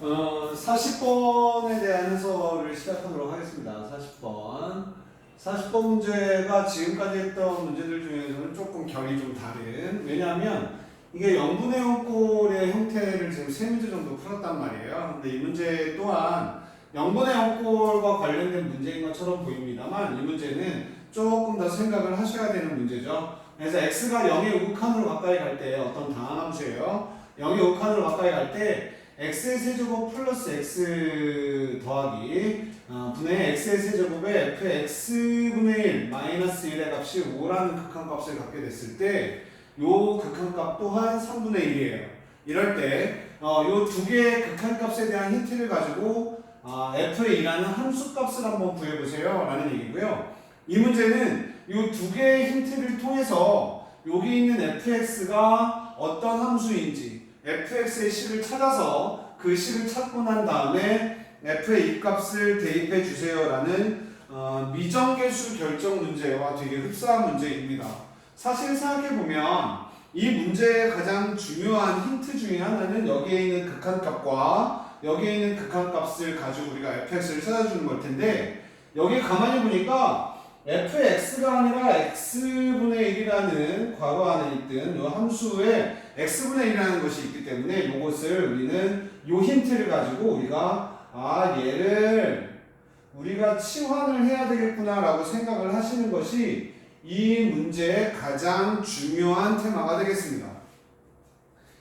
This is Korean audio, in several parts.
40번에 대한 해설을 시작하도록 하겠습니다. 40번 문제가 지금까지 했던 문제들 중에서는 조금 결이 좀 다른, 왜냐하면 이게 0분의 0꼴의 형태를 지금 3문제 정도 풀었단 말이에요. 근데 이 문제 또한 0분의 0꼴과 관련된 문제인 것처럼 보입니다만 이 문제는 조금 더 생각을 하셔야 되는 문제죠. 그래서 x가 0의 우극한으로 가까이 갈 때 어떤 다항함수예요. 0의 우극한으로 가까이 갈 때 x의 세제곱 플러스 x 더하기 분의 x의 세제곱에 fx분의 1 마이너스 1의 값이 5라는 극한값을 갖게 됐을 때 요 극한값 또한 3분의 1이에요. 이럴 때 요 두 개의 극한값에 대한 힌트를 가지고 f의 2라는 함수값을 한번 구해보세요 라는 얘기고요. 이 문제는 요 두 개의 힌트를 통해서 여기 있는 fx가 어떤 함수인지 fx의 식을 찾아서 그 식을 찾고 난 다음에 f의 이 값을 대입해 주세요 라는 미정계수 결정 문제와 되게 흡사한 문제입니다. 사실 생각해보면 이 문제의 가장 중요한 힌트 중에 하나는 여기에 있는 극한값과 여기에 있는 극한값을 가지고 우리가 fx를 찾아주는 걸 텐데, 여기 가만히 보니까 fx가 아니라 x분의 1이라는 괄호 안에 있던 이 함수에 x분의 1이라는 것이 있기 때문에 이것을 우리는 이 힌트를 가지고 우리가 얘를 우리가 치환을 해야 되겠구나 라고 생각을 하시는 것이 이 문제의 가장 중요한 테마가 되겠습니다.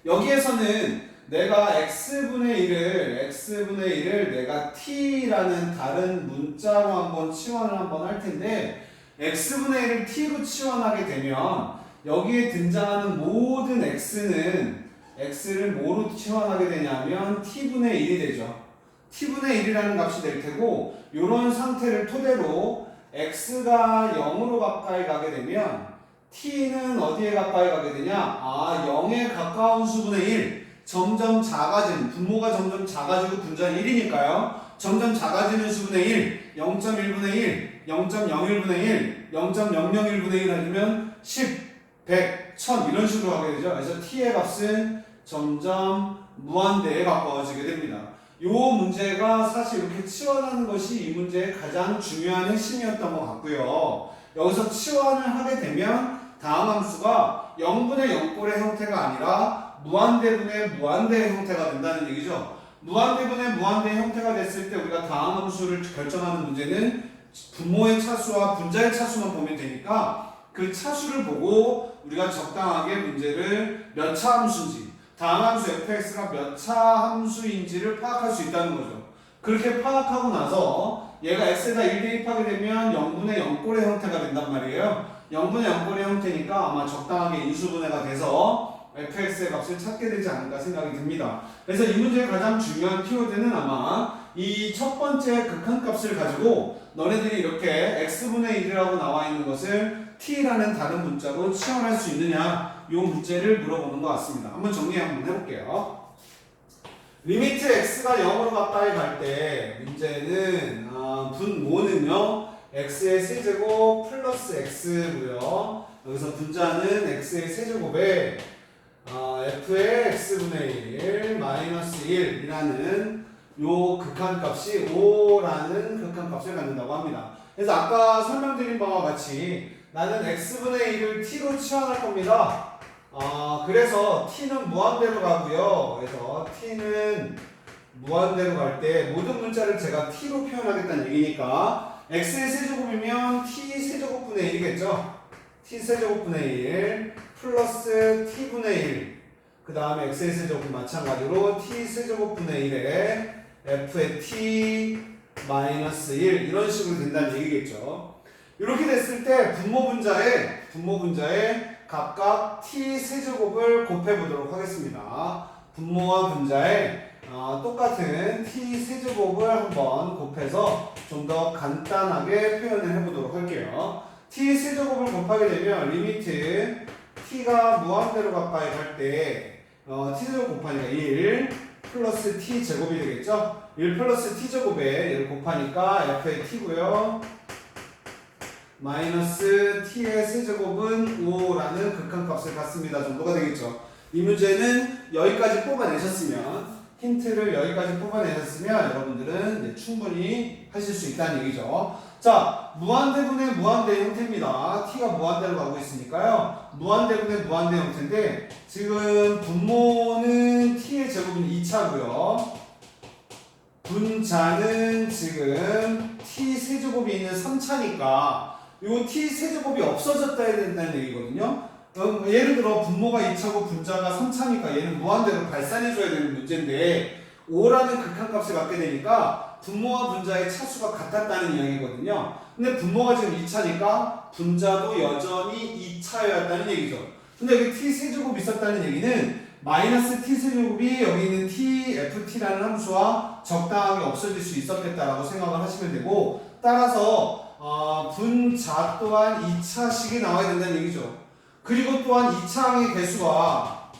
여기에서는 내가 x분의 1을 내가 t라는 다른 문자로 한번 치환을 한번 할 텐데, x분의 1을 t로 치환하게 되면 여기에 등장하는 모든 x를 뭐로 치환하게 되냐면 t분의 1이 되죠. t분의 1이라는 값이 될 테고, 이런 상태를 토대로 x가 0으로 가까이 가게 되면 t는 어디에 가까이 가게 되냐? 0에 가까운 수분의 1. 점점 작아지는, 분모가 점점 작아지고 분자는 1이니까요. 점점 작아지는 수분의 1, 0.1분의 1, 0.01분의 1, 0.001분의 1 해주면 10, 100, 1000 이런 식으로 하게 되죠. 그래서 t의 값은 점점 무한대에 가까워지게 됩니다. 이 문제가 사실 이렇게 치환하는 것이 이 문제의 가장 중요한 핵심이었던 것 같고요. 여기서 치환을 하게 되면 다음 함수가 0분의 0꼴의 형태가 아니라 무한대분의 무한대의 형태가 된다는 얘기죠. 무한대분의 무한대의 형태가 됐을 때 우리가 다음 함수를 결정하는 문제는 분모의 차수와 분자의 차수만 보면 되니까 그 차수를 보고 우리가 적당하게 문제를 몇 차 함수인지, 다음 함수 fx가 몇 차 함수인지를 파악할 수 있다는 거죠. 그렇게 파악하고 나서 얘가 x에다 1 대입하게 되면 0분의 0꼴의 형태가 된단 말이에요. 0분의 0꼴의 형태니까 아마 적당하게 인수분해가 돼서 fx의 값을 찾게 되지 않을까 생각이 듭니다. 그래서 이 문제의 가장 중요한 키워드는 아마 이 첫 번째 극한값을 가지고 너네들이 이렇게 x분의 1이라고 나와 있는 것을 t라는 다른 문자로 치환할 수 있느냐, 이 문제를 물어보는 것 같습니다. 한번 정리 한번 해볼게요. 리미트 x가 0으로 가까이 갈 때 문제는 분모는요 x의 세제곱 플러스 x고요. 여기서 분자는 x의 세제곱에 f의 x분의 1 마이너스 1이라는 요 극한값이 5라는 극한값을 갖는다고 합니다. 그래서 아까 설명드린 바와 같이 나는 x분의 1을 t로 치환할 겁니다. 그래서 t는 무한대로 가고요. 그래서 t는 무한대로 갈 때 모든 문자를 제가 t로 표현하겠다는 얘기니까 x의 세제곱이면 t 세제곱분의 1이겠죠. t 세제곱분의 1 플러스 t분의 1, 그 다음에 x의 세제곱은 마찬가지로 t 세제곱분의 1에 f의 t 마이너스 1 이런 식으로 된다는 얘기겠죠. 이렇게 됐을 때 분모 분자에 각각 t 세제곱을 곱해보도록 하겠습니다. 분모와 분자에 똑같은 t 세제곱을 한번 곱해서 좀 더 간단하게 표현을 해보도록 할게요. t 세제곱을 곱하게 되면 리미트 t가 무한대로 가까이 갈 때 t제곱 곱하니까 1 플러스 t제곱이 되겠죠? 1 플러스 t제곱에 얘를 곱하니까 f의 t고요. 마이너스 t의 세제곱은 5라는 극한값을 갖습니다 정도가 되겠죠. 이 문제는 여기까지 뽑아내셨으면 힌트를 여기까지 뽑아내셨으면 여러분들은 이제 충분히 하실 수 있다는 얘기죠. 자, 무한대분의 무한대 형태입니다. t가 무한대로 가고 있으니까요. 무한대분의 무한대 형태인데 지금 분모는 t의 제곱은 2차고요. 분자는 지금 t 세제곱이 있는 3차니까 요 t 세제곱이 없어졌다 해야 된다는 얘기거든요. 예를 들어 분모가 2차고 분자가 3차니까 얘는 무한대로 발산해줘야 되는 문제인데 5라는 극한값을 갖게 되니까 분모와 분자의 차수가 같았다는 이야기거든요. 근데 분모가 지금 2차니까 분자도 여전히 2차였다는 얘기죠. 근데 여기 t 세제곱이 있었다는 얘기는 마이너스 t 세제곱이 여기 있는 t, ft라는 함수와 적당하게 없어질 수 있었겠다라고 생각을 하시면 되고, 따라서 분자 또한 2차식이 나와야 된다는 얘기죠. 그리고 또한 2차항의 개수가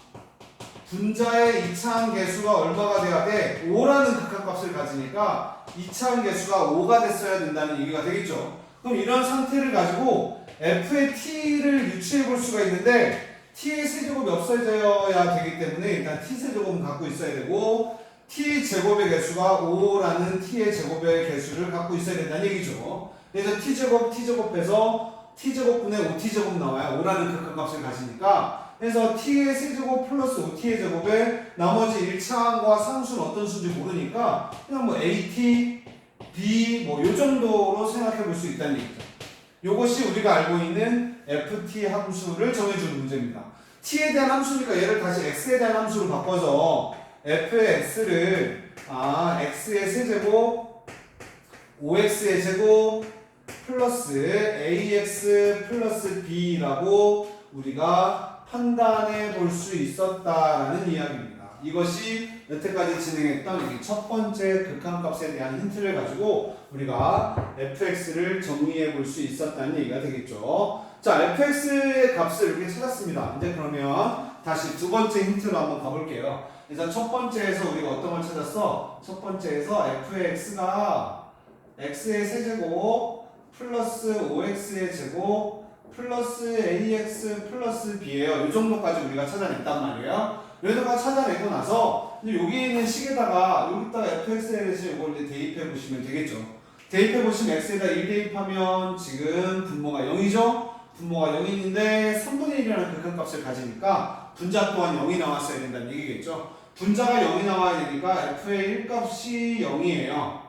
분자의 2차항 개수가 얼마가 돼야 돼? 5라는 극한값을 가지니까 2차항 개수가 5가 됐어야 된다는 얘기가 되겠죠. 그럼 이런 상태를 가지고 f의 t를 유추해 볼 수가 있는데 t의 세제곱이 없어져야 되기 때문에 일단 t 세제곱은 갖고 있어야 되고 t 제곱의 개수가 5라는 t의 제곱의 개수를 갖고 있어야 된다는 얘기죠. 그래서 t제곱해서 t제곱분의 5t제곱 나와요. 5라는 극한값을 가지니까. 그래서 t의 세제곱 플러스 5t의 제곱에 나머지 1차항과 상수는 어떤 수인지 모르니까 그냥 뭐 at, b 뭐 요 정도로 생각해 볼 수 있다는 얘기죠. 요것이 우리가 알고 있는 ft 함수를 정해주는 문제입니다. t에 대한 함수니까 얘를 다시 x에 대한 함수로 바꿔서 f의 x를 x의 세제곱 5x의 제곱 플러스 ax 플러스 b라고 우리가 판단해 볼 수 있었다라는 이야기입니다. 이것이 여태까지 진행했던 이 첫 번째 극한값에 대한 힌트를 가지고 우리가 fx를 정리해 볼 수 있었다는 얘기가 되겠죠. 자, fx의 값을 이렇게 찾았습니다. 이제 그러면 다시 두 번째 힌트로 한번 가볼게요. 그래서 첫 번째에서 우리가 어떤 걸 찾았어? 첫 번째에서 fx가 x의 세제곱 플러스 5x의 제곱 플러스 ax 플러스 b예요. 이 정도까지 우리가 찾아냈단 말이에요. 여기다가 찾아내고 나서 이제 여기 있는 식에다가 여기다가 fx에 대해서 이걸 이제 대입해 보시면 되겠죠. 대입해 보시면 x에다 1 대입하면 지금 분모가 0이죠. 분모가 0이 있는데 3분의 1이라는 극한값을 가지니까 분자 또한 0이 나왔어야 된다는 얘기겠죠. 분자가 0이 나와야 되니까 f의 1값이 0이에요.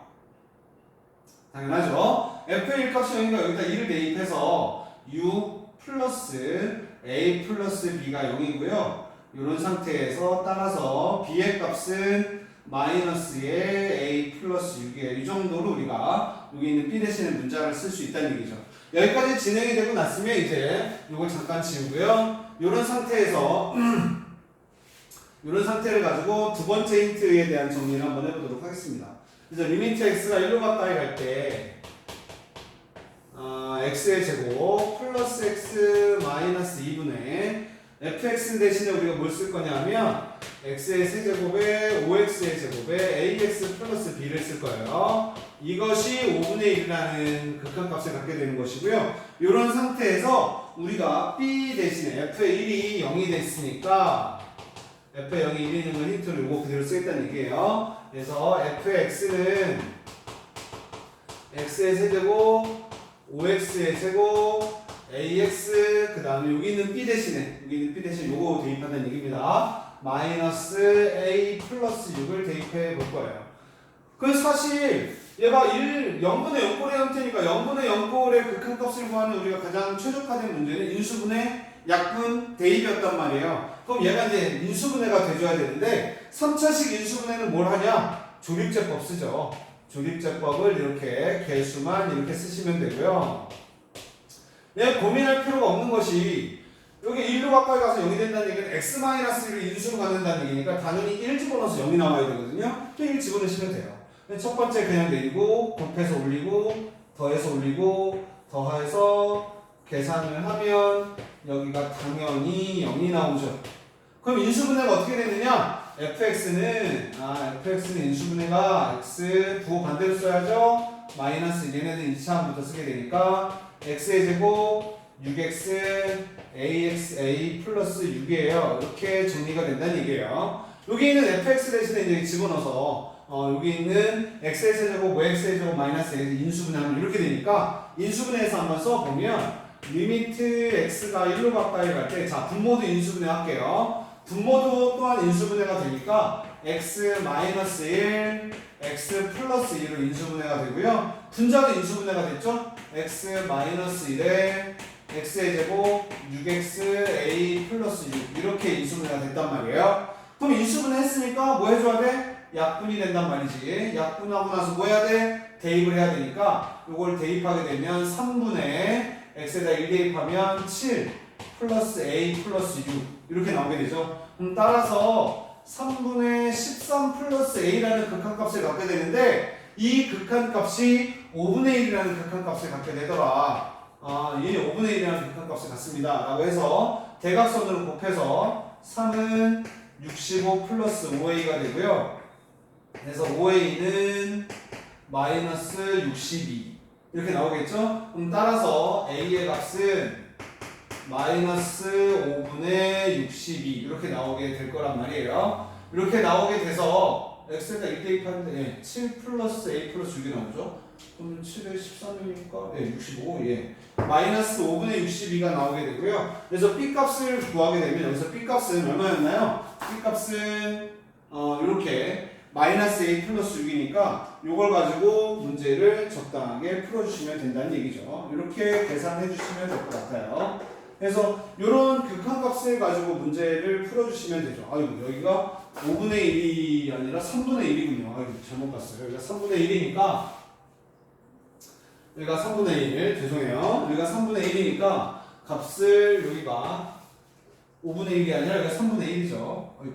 당연하죠. f의 1값이 0이니까 여기다 2를 대입해서 u 플러스 a 플러스 b가 0이고요. 이런 상태에서 따라서 b의 값은 마이너스의 a 플러스 6이에요. 이 정도로 우리가 여기 있는 b 대신에 문자를 쓸 수 있다는 얘기죠. 여기까지 진행이 되고 났으면 이제 이걸 잠깐 지우고요. 이런 상태에서 이런 상태를 가지고 두 번째 힌트에 대한 정리를 한번 해보도록 하겠습니다. 그래서 리미트 x가 1로 가까이 갈 때 x의 제곱 플러스 x 마이너스 2분의 fx 대신에 우리가 뭘 쓸 거냐면 x의 세제곱에 5x의 제곱에 ax 플러스 b를 쓸 거예요. 이것이 5분의 1이라는 극한값을 갖게 되는 것이고요. 이런 상태에서 우리가 b 대신에 f의 1이 0이 됐으니까 f의 0이 1이 있는 걸 힌트를 요거 그대로 쓰겠다는 얘기예요. 그래서 fx는 x의 세제곱 5x의 제곱 ax 그 다음에 여기 있는 b 대신에 요거 대입한다는 얘기입니다. 마이너스 a 플러스 6을 대입해 볼 거예요. 그래서 사실 얘가 0분의 0꼴의 형태니까 0분의 0꼴의 극한값을 구하는 우리가 가장 최적화된 문제는 인수분해 약분 대입이었단 말이에요. 그럼 얘가 이제 인수분해가 돼줘야 되는데 3차식 인수분해는 뭘 하냐? 조립제법 쓰죠. 조립제법을 이렇게 개수만 이렇게 쓰시면 되고요. 내가 고민할 필요가 없는 것이 여기 1로 가까이 가서 0이 된다는 얘기는 x-1을 인수로 갖는다는 얘기니까 당연히 1 집어넣어서 0이 나와야 되거든요. 또 1 집어넣으시면 돼요. 첫 번째 그냥 내리고 곱해서 올리고 더해서 올리고 더해서 계산을 하면 여기가 당연히 0이 나오죠. 그럼 인수분해가 어떻게 되느냐? fx는 인수분해가 x 부호 반대로 써야죠. 마이너스 얘네는 2차함부터 쓰게 되니까 x의 제곱 6x ax a 플러스 6이에요. 이렇게 정리가 된다는 얘기예요. 여기 있는 fx 대신에 이제 집어넣어서 여기 있는 x의 세제곱, yx의 제곱, 마이너스 x 인수분해하면 이렇게 되니까 인수분해해서 한번 써보면 리미트 x가 1로 가까이 갈 때 자 분모도 인수분해 할게요. 분모도 또한 인수분해가 되니까 x 마이너스 1, x 플러스 2로 인수분해가 되고요. 분자도 인수분해가 됐죠? x 마이너스 1에 x의 제곱 6x a 플러스 6 이렇게 인수분해가 됐단 말이에요. 그럼 인수분해 했으니까 뭐 해줘야 돼? 약분이 된단 말이지. 약분하고 나서 뭐 해야 돼? 대입을 해야 되니까 이걸 대입하게 되면 3분의 x에다 1 대입하면 7 플러스 a 플러스 6 이렇게 나오게 되죠. 따라서 3분의 13 플러스 a라는 극한값을 갖게 되는데 이 극한값이 5분의 1이라는 극한값을 갖게 되더라. 이 5분의 1이라는 극한값을 갖습니다. 라고 해서 대각선으로 곱해서 3은 65 플러스 5a가 되고요. 그래서 5a는 마이너스 62 이렇게 나오겠죠? 그럼 따라서 a의 값은 마이너스 5분의 62 이렇게 나오게 될 거란 말이에요. 이렇게 나오게 돼서 x에다 1 대입하는데 7 플러스 a 플러스 6이 나오죠? 그럼 7에 13이니까 65 마이너스 5분의 62가 나오게 되고요. 그래서 b값을 구하게 되면 여기서 b값은 얼마였나요? b값은 이렇게 마이너스 a 플러스 6이니까 이걸 가지고 문제를 적당하게 풀어주시면 된다는 얘기죠. 이렇게 계산해 주시면 될 것 같아요. 그래서 이런 극한값을 가지고 문제를 풀어주시면 되죠. 아이고 여기가 5분의 1이 아니라 3분의 1이군요. 아이고 잘못 봤어요. 여기가 3분의 1이니까 여기가 3분의 1 죄송해요. 여기가 3분의 1이니까 값을 여기가 5분의 1이 아니라 여기가 3분의 1이죠. 아이고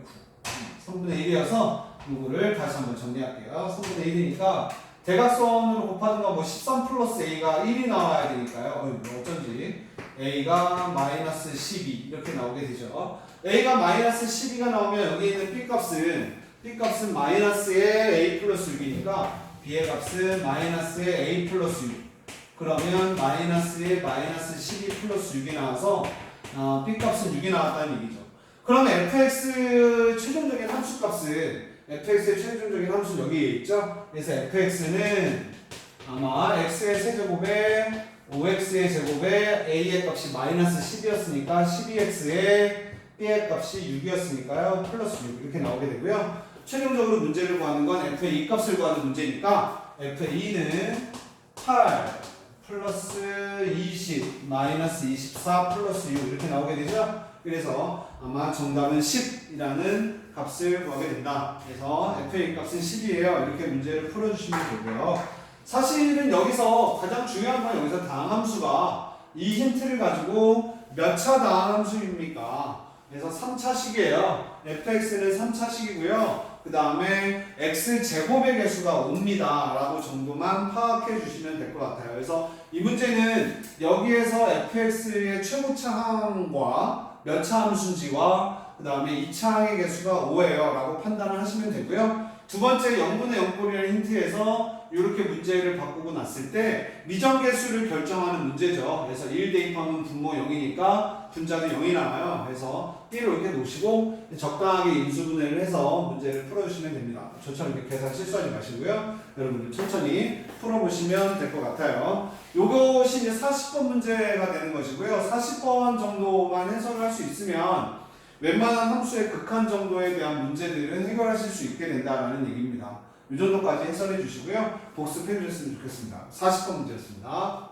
3분의 1이어서 이거를 다시 한번 정리할게요. 3분의 1이니까 대각선으로 곱하는 건 뭐 13 플러스 a가 1이 나와야 되니까요. 뭐 어쩐지 a가 마이너스 12 이렇게 나오게 되죠. a가 마이너스 12가 나오면 여기 있는 b값은 마이너스의 a 플러스 6이니까 b의 값은 마이너스의 a 플러스 6 그러면 마이너스의 마이너스 12 플러스 6이 나와서 b값은 6이 나왔다는 얘기죠. 그러면 fx 최종적인 함수값은 fx의 최종적인 함수는 여기에 있죠. 그래서 fx는 아마 x의 세제곱에 5x의 제곱에 a의 값이 마이너스 10이었으니까 12x에 b의 값이 6이었으니까요. 플러스 6 이렇게 나오게 되고요. 최종적으로 문제를 구하는 건 f의 이 값을 구하는 문제니까 f의2는 8 플러스 20 마이너스 24 플러스 6 이렇게 나오게 되죠. 그래서 아마 정답은 10이라는 값을 구하게 된다. 그래서 f의 값은 10이에요. 이렇게 문제를 풀어주시면 되고요. 사실은 여기서 가장 중요한 건 여기서 다항함수가 이 힌트를 가지고 몇 차 다항함수입니까? 그래서 3차식이에요. fx는 3차식이고요. 그 다음에 x제곱의 개수가 5입니다. 라고 정도만 파악해 주시면 될 것 같아요. 그래서 이 문제는 여기에서 fx의 최고차항과 몇 차 함수인지와 그 다음에 2차항의 개수가 5예요. 라고 판단을 하시면 되고요. 두 번째 0분의 0꼴이라는 힌트에서 이렇게 문제를 바꾸고 났을 때 미정계수를 결정하는 문제죠. 그래서 1 대입하면 분모 0이니까 분자도 0이 나와요. 그래서 1을 이렇게 놓으시고 적당하게 인수분해를 해서 문제를 풀어주시면 됩니다. 저처럼 이렇게 계산 실수하지 마시고요. 여러분들 천천히 풀어보시면 될 것 같아요. 요것이 이제 40번 문제가 되는 것이고요. 40번 정도만 해석을 할 수 있으면 웬만한 함수의 극한 정도에 대한 문제들은 해결하실 수 있게 된다는 얘기입니다. 이 정도까지 해설해 주시고요. 복습해 주셨으면 좋겠습니다. 40번 문제였습니다.